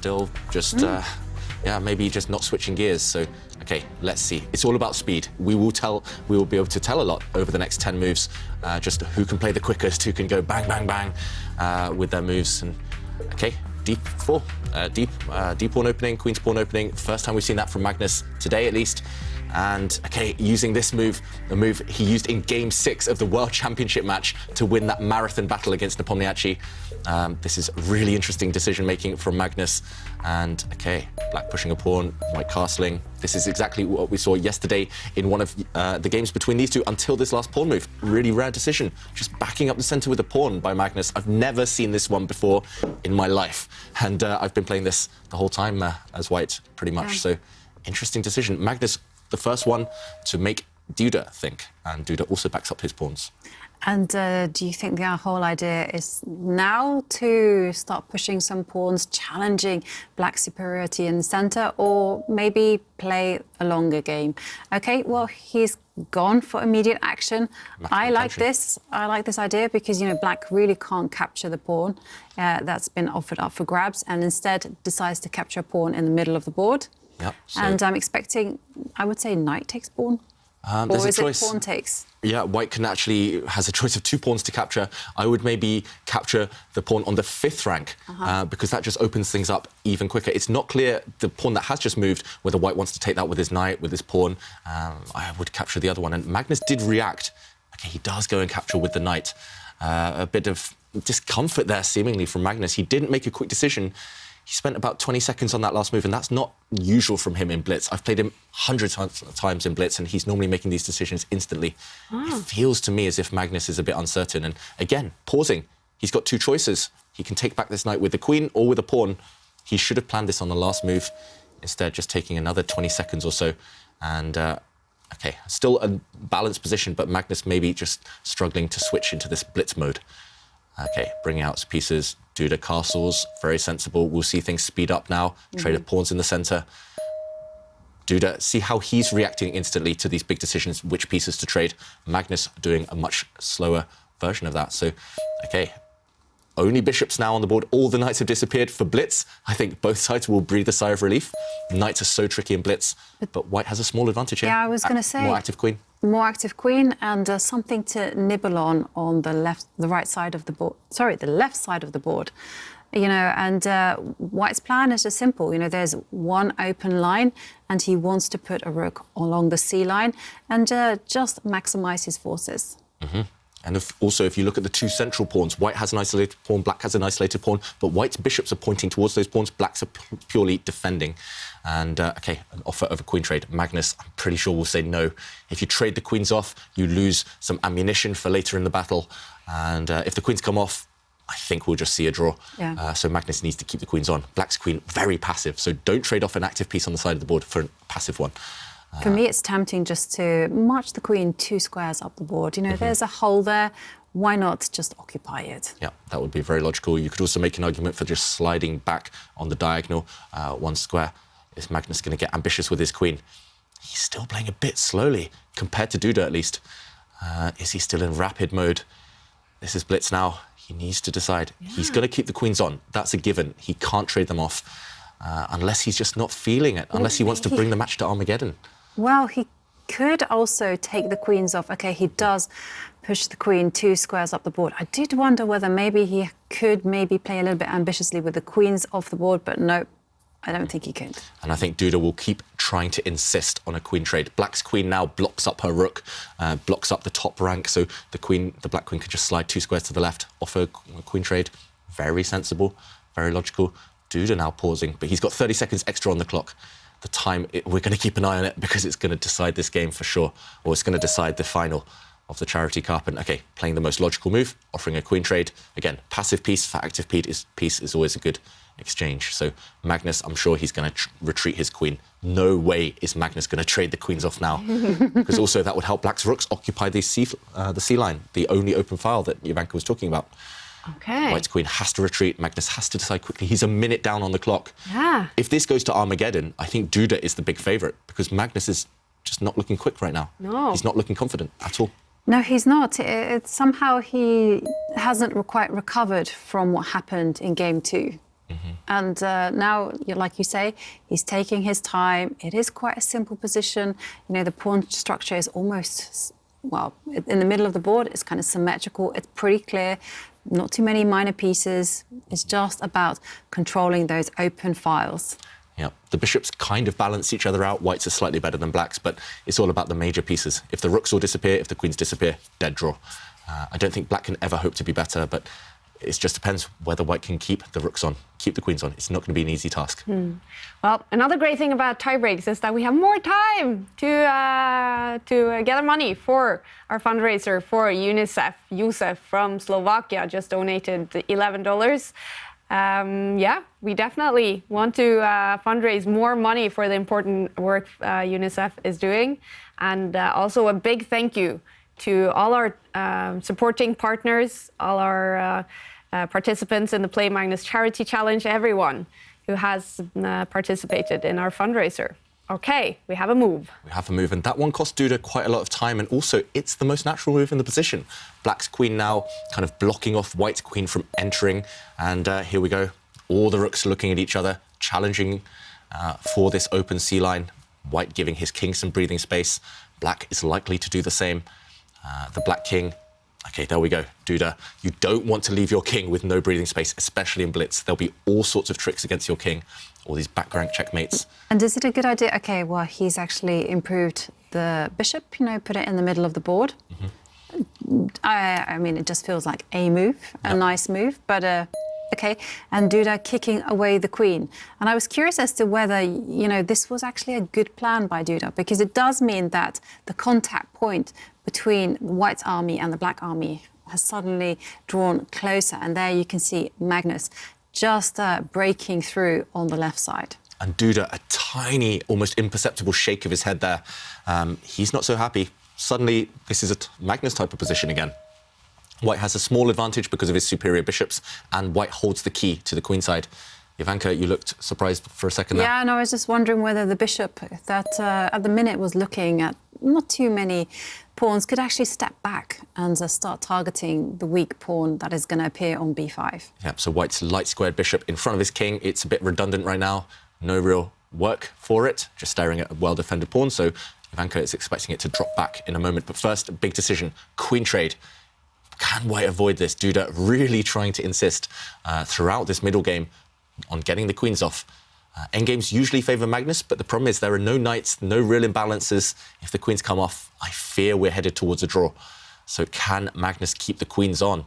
still just, yeah, maybe just not switching gears. So, okay, let's see. It's all about speed. We will be able to tell a lot over the next 10 moves, just who can play the quickest, who can go bang, bang, bang with their moves. And okay, deep four, deep pawn opening, queen's pawn opening. First time we've seen that from Magnus today, at least. And okay, using this move, the move he used in Game 6 of the World Championship match to win that marathon battle against Nepomniachtchi. This is really interesting decision-making from Magnus. And okay, black pushing a pawn, white castling. This is exactly what we saw yesterday in one of the games between these two until this last pawn move. Really rare decision, just backing up the center with a pawn by Magnus. I've never seen this one before in my life. And I've been playing this the whole time as white, pretty much. Yeah. So, interesting decision. Magnus, the first one to make Duda think, and Duda also backs up his pawns. And do you think the whole idea is now to start pushing some pawns, challenging black superiority in the centre, or maybe play a longer game? Okay, well, he's gone for immediate action. I like this. I like this idea because, you know, black really can't capture the pawn that's been offered up for grabs, and instead decides to capture a pawn in the middle of the board. Yep, so and I'm expecting, I would say, knight takes pawn. Or is it pawn takes? Yeah, white can actually has a choice of 2 pawns to capture. I would maybe capture the pawn on the 5th rank because that just opens things up even quicker. It's not clear the pawn that has just moved whether white wants to take that with his knight, with his pawn. I would capture the other one. And Magnus did react. Okay, he does go and capture with the knight. A bit of discomfort there, seemingly, from Magnus. He didn't make a quick decision. He spent about 20 seconds on that last move, and that's not usual from him in Blitz. I've played him hundreds of times in Blitz, and he's normally making these decisions instantly. It feels to me as if Magnus is a bit uncertain. And again, pausing. He's got 2 choices. He can take back this knight with the queen or with a pawn. He should have planned this on the last move. Instead, just taking another 20 seconds or so. And, okay, still a balanced position, but Magnus maybe just struggling to switch into this Blitz mode. Okay, bringing out his pieces. Duda castles, very sensible. We'll see things speed up now. Trade of pawns in the centre. Duda, see how he's reacting instantly to these big decisions, which pieces to trade. Magnus doing a much slower version of that. So, okay, only bishops now on the board. All the knights have disappeared for Blitz. I think both sides will breathe a sigh of relief. Knights are so tricky in Blitz, but white has a small advantage here. Yeah, I was going to say. More active queen. More active queen and something to nibble on the right side of the board. Sorry, the left side of the board. You know, and white's plan is just simple. You know, there's one open line, and he wants to put a rook along the C line and just maximise his forces. And also, if you look at the 2 central pawns, white has an isolated pawn, black has an isolated pawn, but white's bishops are pointing towards those pawns, black's are purely defending. And, OK, an offer of a queen trade. Magnus, I'm pretty sure, will say no. If you trade the queens off, you lose some ammunition for later in the battle. And if the queens come off, I think we'll just see a draw. Yeah. So Magnus needs to keep the queens on. Black's queen, very passive, so don't trade off an active piece on the side of the board for a passive one. For me, it's tempting just to march the queen 2 squares up the board. You know, there's a hole there. Why not just occupy it? Yeah, that would be very logical. You could also make an argument for just sliding back on the diagonal 1 square. Is Magnus going to get ambitious with his queen? He's still playing a bit slowly, compared to Duda, at least. Is he still in rapid mode? This is Blitz now. He needs to decide. Yeah. He's going to keep the queens on. That's a given. He can't trade them off unless he's just not feeling it, unless he wants to bring the match to Armageddon. Well, he could also take the queens off. OK, he does push the queen 2 squares up the board. I did wonder whether maybe he could play a little bit ambitiously with the queens off the board, but no, I don't think he could. And I think Duda will keep trying to insist on a queen trade. Black's queen now blocks up her rook, blocks up the top rank, so the black queen could just slide 2 squares to the left, offer a queen trade. Very sensible, very logical. Duda now pausing, but he's got 30 seconds extra on the clock. The time, we're going to keep an eye on it because it's going to decide this game for sure, or it's going to decide the final of the Charity Cup. And, OK, playing the most logical move, offering a queen trade. Again, passive piece for active piece is always a good exchange. So Magnus, I'm sure he's going to retreat his queen. No way is Magnus going to trade the queens off now, because also that would help black's rooks occupy the C line, the only open file that Ivanka was talking about. OK. White's queen has to retreat. Magnus has to decide quickly. He's a minute down on the clock. Yeah. If this goes to Armageddon, I think Duda is the big favourite, because Magnus is just not looking quick right now. No. He's not looking confident at all. No, he's not. Somehow he hasn't quite recovered from what happened in Game 2. And now, like you say, he's taking his time. It is quite a simple position. You know, the pawn structure is almost, well, in the middle of the board. It's kind of symmetrical. It's pretty clear. Not too many minor pieces. It's just about controlling those open files. Yeah, the bishops kind of balance each other out. Whites are slightly better than blacks, but it's all about the major pieces. If the rooks all disappear, if the queens disappear, dead draw. I don't think black can ever hope to be better, but it just depends whether white can keep the rooks on, keep the queens on. It's not going to be an easy task. Well, another great thing about tie breaks is that we have more time to gather money for our fundraiser for UNICEF. Josef from Slovakia just donated $11. Yeah, we definitely want to fundraise more money for the important work UNICEF is doing. And also a big thank you to all our supporting partners, all our participants in the Play Magnus Charity Challenge, everyone who has participated in our fundraiser. Okay, we have a move. We have a move, and that one cost Duda quite a lot of time, and also it's the most natural move in the position. Black's queen now kind of blocking off white's queen from entering, and here we go. All the rooks looking at each other, challenging for this open c-line. White giving his king some breathing space. Black is likely to do the same. The black king. Okay, there we go. Duda, you don't want to leave your king with no breathing space, especially in Blitz. There'll be all sorts of tricks against your king, all these back rank checkmates. And is it a good idea? Okay, well, he's actually improved the bishop, you know, put it in the middle of the board. I mean, it just feels like a move, a nice move, but okay. And Duda kicking away the queen. And I was curious as to whether, you know, this was actually a good plan by Duda, because it does mean that the contact point between the white army and the black army has suddenly drawn closer. And there you can see Magnus just breaking through on the left side. And Duda, a tiny, almost imperceptible shake of his head there. He's not so happy. Suddenly, this is a Magnus type of position again. White has a small advantage because of his superior bishops, and white holds the key to the queen side. Ivanka, you looked surprised for a second there. Yeah, no, I was just wondering whether the bishop that at the minute was looking at not too many pawns could actually step back and start targeting the weak pawn that is going to appear on b5. Yep, so white's light squared bishop in front of his king. It's a bit redundant right now. No real work for it, just staring at a well-defended pawn. So Ivanka is expecting it to drop back in a moment. But first, a big decision, queen trade. Can white avoid this? Duda really trying to insist throughout this middle game on getting the queens off. Endgames usually favour Magnus, but the problem is there are no knights, no real imbalances. If the queens come off, I fear we're headed towards a draw. So can Magnus keep the queens on?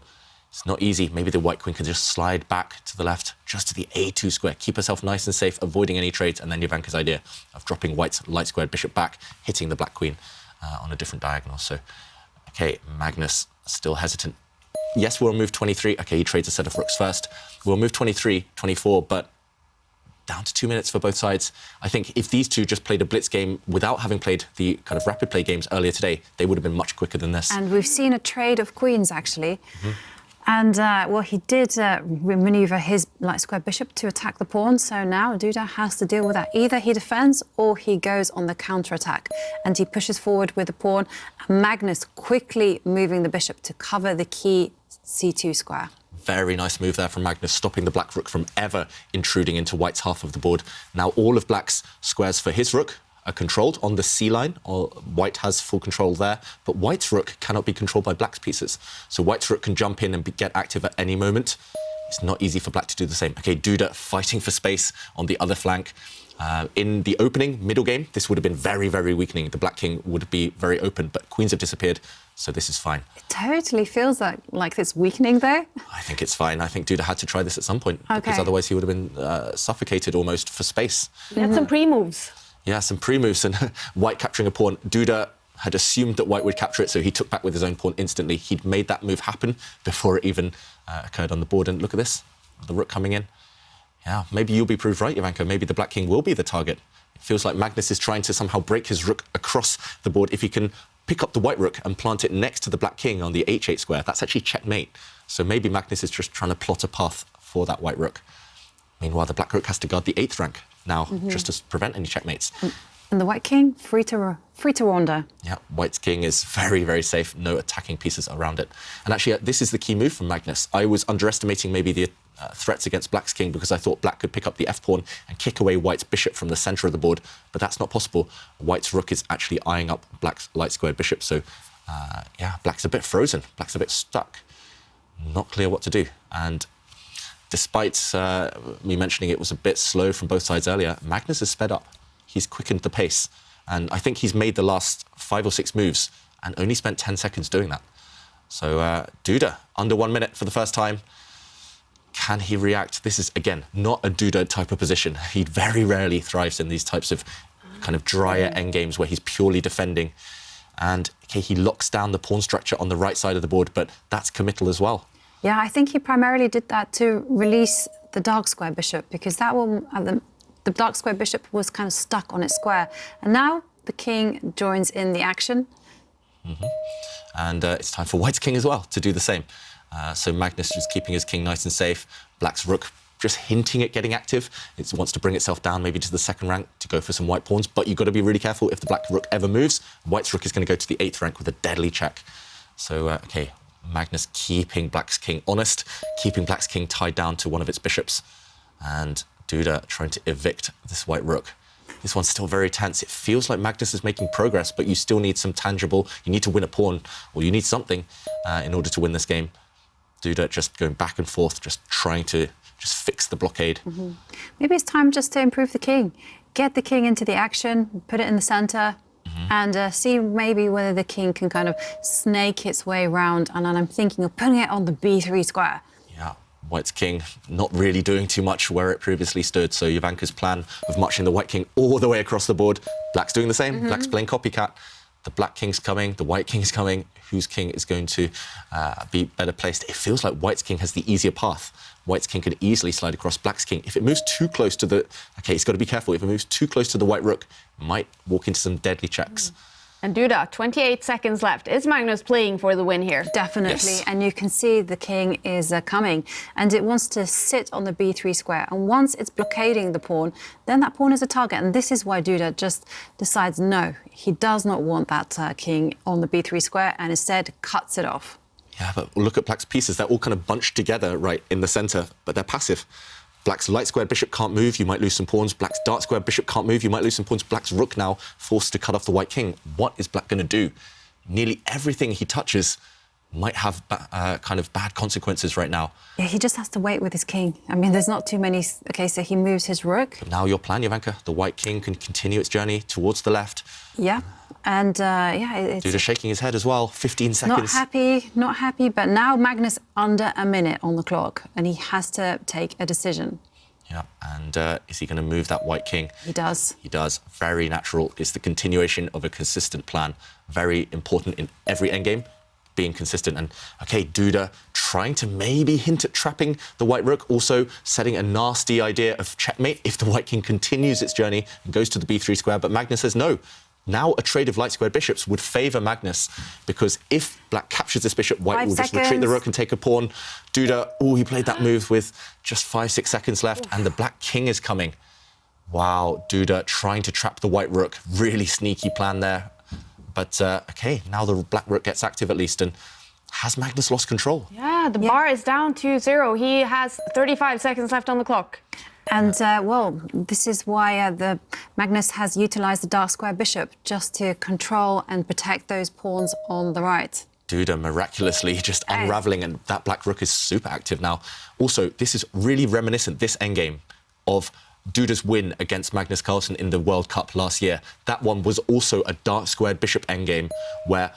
It's not easy. Maybe the white queen can just slide back to the left, just to the a2 square, keep herself nice and safe, avoiding any trades, and then Ivanka's idea of dropping white's light squared bishop back, hitting the black queen on a different diagonal. So, okay, Magnus still hesitant. Yes, we'll move 23. Okay, he trades a set of rooks first. We'll move 23, 24, but down to 2 minutes for both sides. I think if these two just played a blitz game without having played the kind of rapid play games earlier today, they would have been much quicker than this. And we've seen a trade of queens, actually. And, well, he did maneuver his light square bishop to attack the pawn, so now Duda has to deal with that. Either he defends or he goes on the counter-attack, and he pushes forward with the pawn. Magnus quickly moving the bishop to cover the key c2 square. Very nice move there from Magnus, stopping the black rook from ever intruding into white's half of the board. Now all of black's squares for his rook are controlled on the c-line, or white has full control there, but white's rook cannot be controlled by black's pieces. So white's rook can jump in and get active at any moment. It's not easy for black to do the same. Okay, Duda fighting for space on the other flank. In the opening, middle game, this would have been very, very weakening. The black king would be very open, but queens have disappeared, so this is fine. It totally feels like it's weakening there. I think it's fine. I think Duda had to try this at some point, because otherwise he would have been suffocated almost for space. He had some pre-moves. Yeah, some pre-moves, and white capturing a pawn. Duda had assumed that white would capture it, so he took back with his own pawn instantly. He'd made that move happen before it even occurred on the board. And look at this, the rook coming in. Yeah, maybe you'll be proved right, Ivanka. Maybe the black king will be the target. It feels like Magnus is trying to somehow break his rook across the board. If he can pick up the white rook and plant it next to the black king on the h8 square, that's actually checkmate. So maybe Magnus is just trying to plot a path for that white rook. Meanwhile, the black rook has to guard the 8th rank now, just to prevent any checkmates. And the white king, free to wander. Yeah, white's king is very, very safe. No attacking pieces around it. And actually, this is the key move from Magnus. I was underestimating maybe the threats against black's king because I thought black could pick up the f-pawn and kick away white's bishop from the centre of the board, but that's not possible. White's rook is actually eyeing up black's light-squared bishop, so yeah, black's a bit frozen. Black's a bit stuck. Not clear what to do. And despite me mentioning it was a bit slow from both sides earlier, Magnus has sped up. He's quickened the pace. And I think he's made the last 5 or 6 moves and only spent 10 seconds doing that. So Duda, under 1 minute for the first time. Can he react? This is, again, not a Duda type of position. He very rarely thrives in these types of kind of drier endgames where he's purely defending. And okay, he locks down the pawn structure on the right side of the board, but that's committal as well. Yeah, I think he primarily did that to release the dark square bishop, because that one, the dark square bishop was kind of stuck on its square. And now the king joins in the action. And it's time for white's king as well to do the same. So Magnus just keeping his king nice and safe. Black's rook just hinting at getting active. It wants to bring itself down maybe to the 2nd rank to go for some white pawns, but you've got to be really careful. If the black rook ever moves, white's rook is going to go to the 8th rank with a deadly check. So, okay, Magnus keeping black's king honest, keeping black's king tied down to one of its bishops, and Duda trying to evict this white rook. This one's still very tense. It feels like Magnus is making progress, but you still need some tangible, you need to win a pawn, or you need something in order to win this game. Duda just going back and forth, just trying to just fix the blockade. Maybe it's time just to improve the king. Get the king into the action, put it in the centre, and see maybe whether the king can kind of snake its way around. And I'm thinking of putting it on the b3 square. Yeah, white's king not really doing too much where it previously stood. So Jovanka's plan of marching the white king all the way across the board. Black's doing the same. Black's playing copycat. The black king's coming, the white king's coming. Whose king is going to be better placed? It feels like white's king has the easier path. White's king could easily slide across black's king. If it moves too close to the... OK, he's got to be careful. If it moves too close to the white rook, it might walk into some deadly checks. And Duda, 28 seconds left. Is Magnus playing for the win here? Definitely. Yes. And you can see the king is coming. And it wants to sit on the b3 square. And once it's blockading the pawn, then that pawn is a target. And this is why Duda just decides, no, he does not want that king on the b3 square, and instead cuts it off. Yeah, but look at black's pieces. They're all kind of bunched together right in the centre, but they're passive. Black's light-squared bishop can't move, you might lose some pawns. Black's dark-squared bishop can't move, you might lose some pawns. Black's rook now forced to cut off the white king. What is black going to do? Nearly everything he touches might have kind of bad consequences right now. Yeah, he just has to wait with his king. I mean, there's not too many... OK, so he moves his rook. But now your plan, Jovanka, the white king can continue its journey towards the left. Yeah, and yeah, it's... Duda shaking his head as well, 15 seconds. Not happy, but now Magnus under a minute on the clock, and he has to take a decision. Yeah, and is he going to move that white king? He does. He does. Very natural. It's the continuation of a consistent plan. Very important in every endgame, being consistent. And, OK, Duda trying to maybe hint at trapping the white rook, also setting a nasty idea of checkmate if the white king continues its journey and goes to the b3 square. But Magnus says no. Now a trade of light-squared bishops would favour Magnus, because if black captures this bishop, white will just retreat the rook and take a pawn. Duda, oh, he played that move with just 5-6 seconds left, and the black king is coming. Wow, Duda trying to trap the white rook. Really sneaky plan there. But, OK, now the black rook gets active at least, and has Magnus lost control? Yeah, the bar is down to 0. He has 35 seconds left on the clock. And, well, this is why the Magnus has utilised the dark square bishop, just to control and protect those pawns on the right. Duda miraculously just unravelling, and that black rook is super active now. Also, this is really reminiscent, this endgame, of Duda's win against Magnus Carlsen in the World Cup last year. That one was also a dark squared bishop endgame where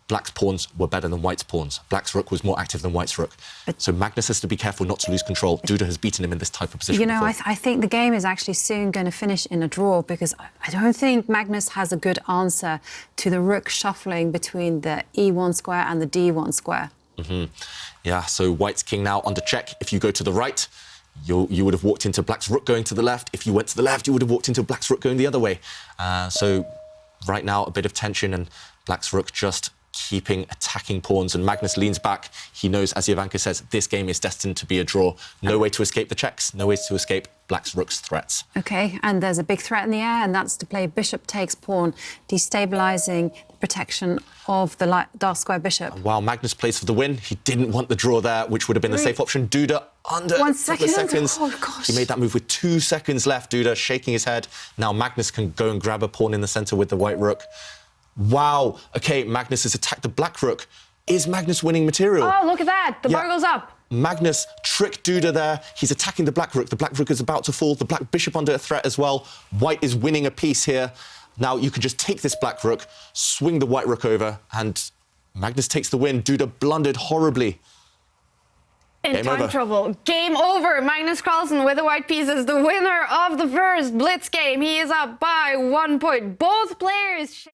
black's pawns were better than white's pawns. Black's rook was more active than white's rook. So Magnus has to be careful not to lose control. Duda has beaten him in this type of position. You know, I think the game is actually soon going to finish in a draw, because I don't think Magnus has a good answer to the rook shuffling between the e1 square and the d1 square. Yeah, so white's king now under check. If you go to the right, you would have walked into black's rook going to the left. If you went to the left, you would have walked into black's rook going the other way. So right now, a bit of tension, and black's rook just keeping attacking pawns, and Magnus leans back. He knows, as Ivanka says, this game is destined to be a draw. No way to escape the checks, no way to escape Black's rook's threats. OK, and there's a big threat in the air, and that's to play bishop takes pawn, destabilising the protection of the dark square bishop. Wow, Magnus plays for the win. He didn't want the draw there, which would have been the safe option. Duda under 1 second. seconds. Oh, gosh. He made that move with 2 seconds left. Duda shaking his head. Now Magnus can go and grab a pawn in the centre with the white rook. Wow. OK, Magnus has attacked the black rook. Is Magnus winning material? Oh, look at that. The bar goes up. Magnus tricked Duda there. He's attacking the black rook. The black rook is about to fall. The black bishop under a threat as well. White is winning a piece here. Now you can just take this black rook, swing the white rook over, and Magnus takes the win. Duda blundered horribly. In time trouble. Game over. Magnus Carlsen with the white pieces, the winner of the first Blitz game. He is up by 1 point. Both players